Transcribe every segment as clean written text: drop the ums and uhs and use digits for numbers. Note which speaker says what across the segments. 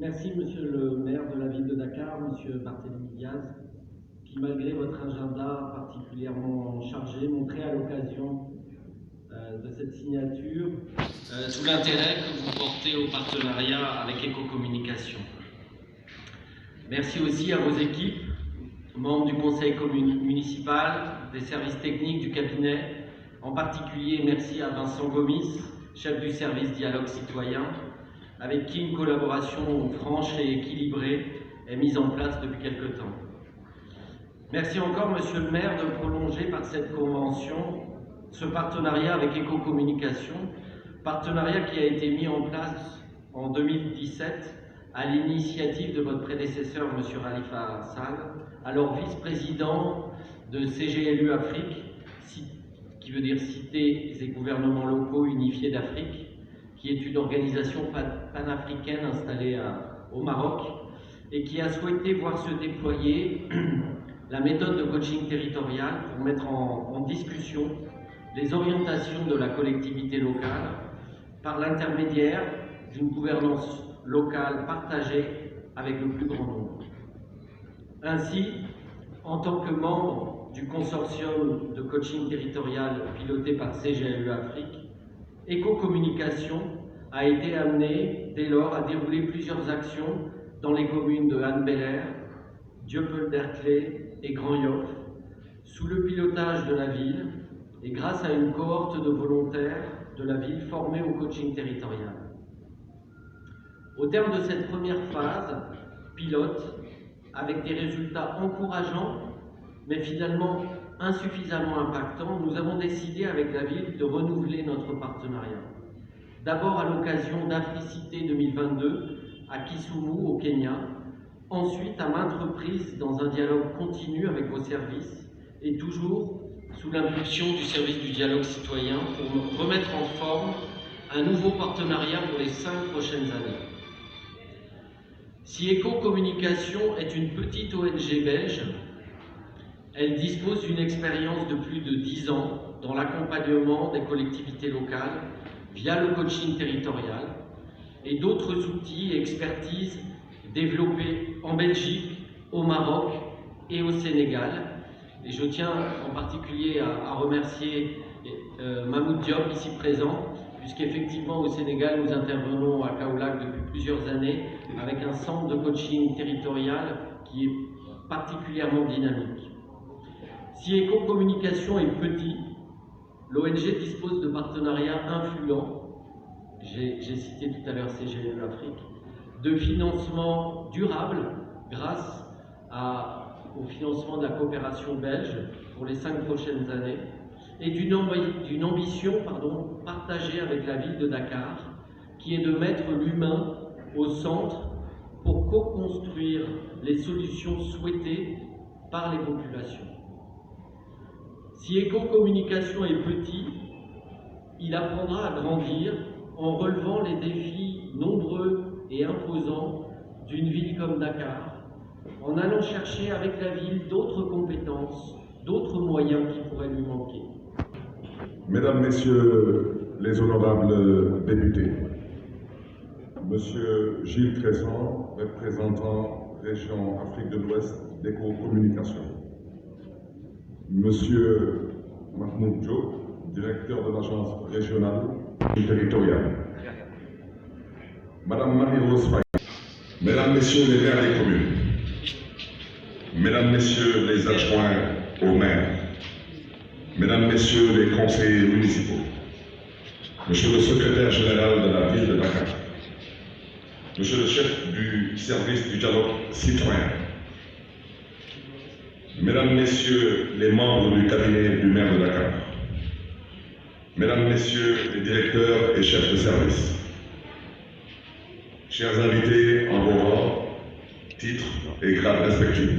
Speaker 1: Merci, monsieur le maire de la ville de Dakar, monsieur Barthélémy Diaz, qui, malgré votre agenda particulièrement chargé, montrait à l'occasion de cette signature tout l'intérêt que vous portez au partenariat avec Éco-Communication. Merci aussi à vos équipes, membres du conseil municipal, des services techniques du cabinet. En particulier, merci à Vincent Gomis, chef du service dialogue citoyen, avec qui une collaboration franche et équilibrée est mise en place depuis quelque temps. Merci encore, monsieur le maire, de prolonger par cette convention ce partenariat avec Éco-Communication, partenariat qui a été mis en place en 2017 à l'initiative de votre prédécesseur, monsieur Khalifa Sall, alors vice-président de CGLU Afrique, qui veut dire Cité et gouvernements locaux unifiés d'Afrique, qui est une organisation panafricaine installée au Maroc et qui a souhaité voir se déployer la méthode de coaching territorial pour mettre en discussion les orientations de la collectivité locale par l'intermédiaire d'une gouvernance locale partagée avec le plus grand nombre. Ainsi, en tant que membre du consortium de coaching territorial piloté par CGLU Afrique, Éco-Communication a été amené dès lors à dérouler plusieurs actions dans les communes de Hann-Bel-Air, Dieuppeul-Derklé et Grand Yoff, sous le pilotage de la ville et grâce à une cohorte de volontaires de la ville formés au coaching territorial. Au terme de cette première phase pilote, avec des résultats encourageants, mais finalement insuffisamment impactants, nous avons décidé avec la ville de renouveler notre partenariat. D'abord à l'occasion d'Africité 2022 à Kisumu au Kenya, ensuite à maintes reprises dans un dialogue continu avec vos services et toujours sous l'impulsion du service du dialogue citoyen pour remettre en forme un nouveau partenariat pour les 5 prochaines années. Si Éco-Communication est une petite ONG belge, elle dispose d'une expérience de plus de 10 ans dans l'accompagnement des collectivités locales via le coaching territorial et d'autres outils et expertises développés en Belgique, au Maroc et au Sénégal. Et je tiens en particulier à remercier Mahmoud Diop, ici présent, puisqu'effectivement au Sénégal, nous intervenons à Kaolack depuis plusieurs années avec un centre de coaching territorial qui est particulièrement dynamique. Si Éco-Communication est petit, l'ONG dispose de partenariats influents, j'ai cité tout à l'heure CGLU Afrique, de financement durable grâce au financement de la coopération belge pour les 5 prochaines années et d'une ambition partagée avec la ville de Dakar qui est de mettre l'humain au centre pour co-construire les solutions souhaitées par les populations. Si Éco-Communication est petit, il apprendra à grandir en relevant les défis nombreux et imposants d'une ville comme Dakar, en allant chercher avec la ville d'autres compétences, d'autres moyens qui pourraient lui manquer.
Speaker 2: Mesdames, Messieurs les honorables députés, Monsieur Gilles Cresson, représentant Région Afrique de l'Ouest d'Éco-Communication, Monsieur Mahmoud Diop, directeur de l'agence régionale et territoriale, Madame Marie-Rose Faye, Mesdames, Messieurs les maires des communes, Mesdames, Messieurs les adjoints aux maires, Mesdames, Messieurs les conseillers municipaux, Monsieur le secrétaire général de la ville de Dakar, Monsieur le chef du service du dialogue citoyen, Mesdames, Messieurs les membres du cabinet du maire de Dakar, Mesdames, Messieurs les directeurs et chefs de service, chers invités en vos rangs, titres et grades respectifs,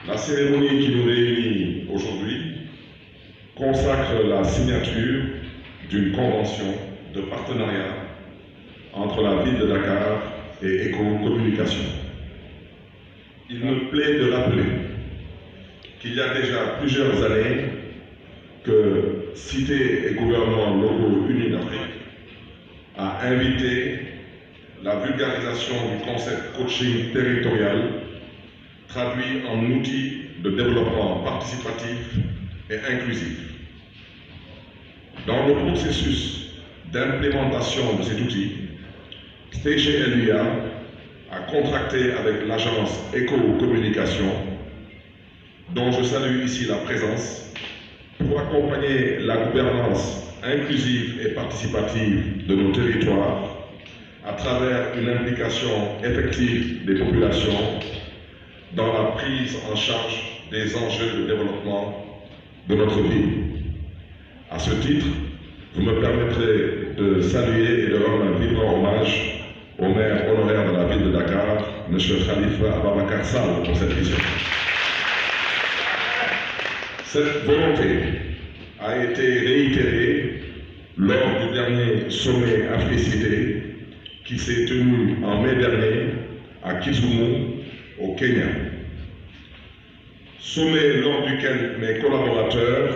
Speaker 2: la cérémonie qui nous réunit aujourd'hui consacre la signature d'une convention de partenariat entre la ville de Dakar et Éco-Communication. Il me plaît de rappeler qu'il y a déjà plusieurs années que Cité et gouvernements locaux unis d'Afrique a invité la vulgarisation du concept coaching territorial traduit en outil de développement participatif et inclusif. Dans le processus d'implémentation de cet outil, STG-LUIA a contracté avec l'agence Éco-Communication, dont je salue ici la présence, pour accompagner la gouvernance inclusive et participative de nos territoires à travers une implication effective des populations dans la prise en charge des enjeux de développement de notre ville. À ce titre, vous me permettrez de saluer et de rendre un vibrant hommage au maire honoraire de la ville de Dakar, M. Khalifa Ababacar Sall, pour cette mission. Cette volonté a été réitérée lors du dernier sommet Africité qui s'est tenu en mai dernier à Kisumu, au Kenya. Sommet lors duquel mes collaborateurs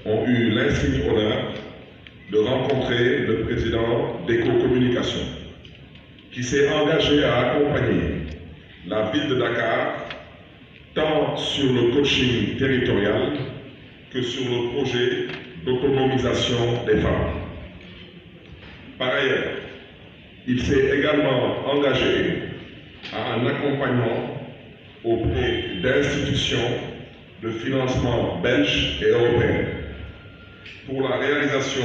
Speaker 2: ont eu l'insigne honneur de rencontrer le président d'Éco-Communication, qui s'est engagé à accompagner la ville de Dakar tant sur le coaching territorial que sur le projet d'autonomisation des femmes. Par ailleurs, il s'est également engagé à un accompagnement auprès d'institutions de financement belges et européens pour la réalisation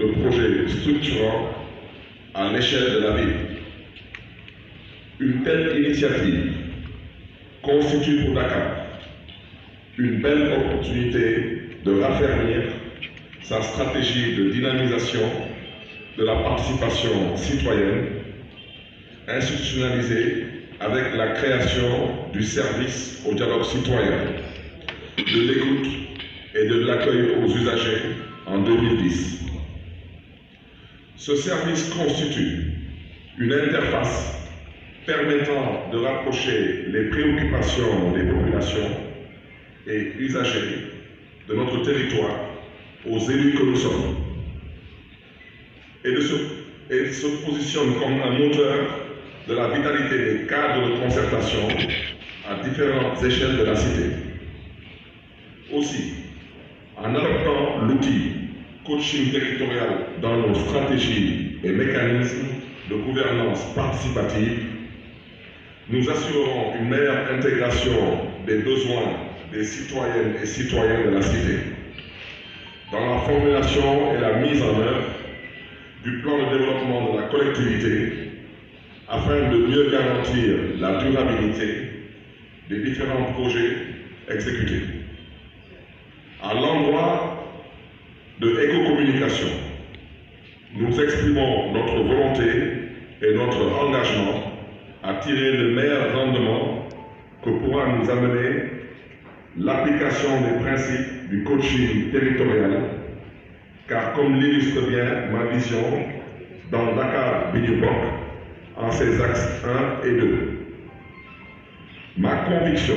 Speaker 2: de projets structurants à l'échelle de la ville. Une telle initiative constitue pour Dakar une belle opportunité de raffermir sa stratégie de dynamisation de la participation citoyenne, institutionnalisée avec la création du service au dialogue citoyen, de l'écoute et de l'accueil aux usagers en 2010. Ce service constitue une interface permettant de rapprocher les préoccupations des populations et usagers de notre territoire aux élus que nous sommes et se positionne comme un moteur de la vitalité des cadres de concertation à différentes échelles de la cité. Aussi, en adoptant l'outil coaching territorial dans nos stratégies et mécanismes de gouvernance participative, nous assurerons une meilleure intégration des besoins des citoyennes et citoyens de la cité dans la formulation et la mise en œuvre du plan de développement de la collectivité afin de mieux garantir la durabilité des différents projets exécutés. À l'endroit de Éco-Communication, nous exprimons notre volonté et notre engagement à tirer le meilleur rendement que pourra nous amener l'application des principes du coaching territorial, car comme l'illustre bien ma vision dans Dakar Bignona en ses axes 1 et 2, ma conviction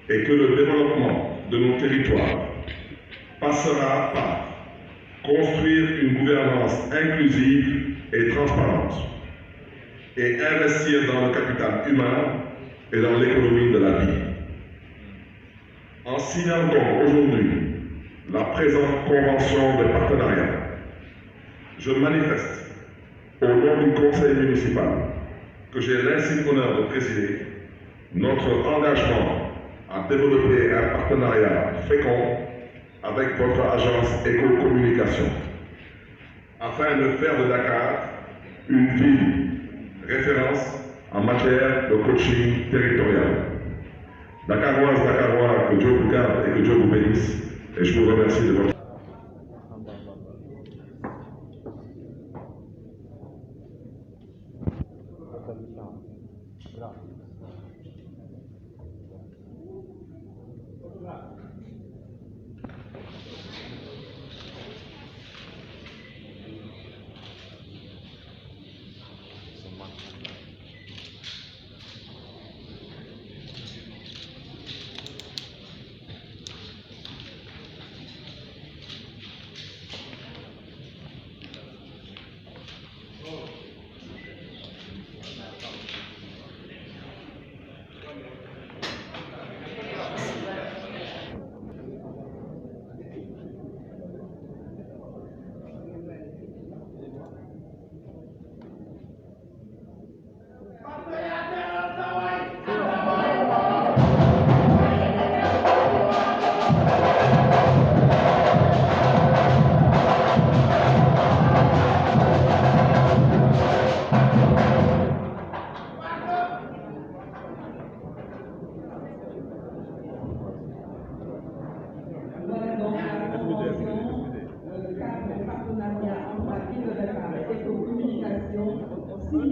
Speaker 2: est que le développement de nos territoires passera par construire une gouvernance inclusive et transparente et investir dans le capital humain et dans l'économie de la vie. En signant donc aujourd'hui la présente convention de partenariat, je manifeste au nom du conseil municipal que j'ai l'insigne honneur de présider notre engagement à développer un partenariat fécond avec votre agence Éco-Communication afin de faire de Dakar une ville référence en matière de coaching territorial. Dakaroise, Dakarois, que Dieu vous garde et que Dieu vous bénisse, et je vous remercie de votre...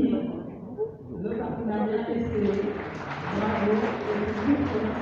Speaker 3: soutenir le partenariat SCE. Bravo, et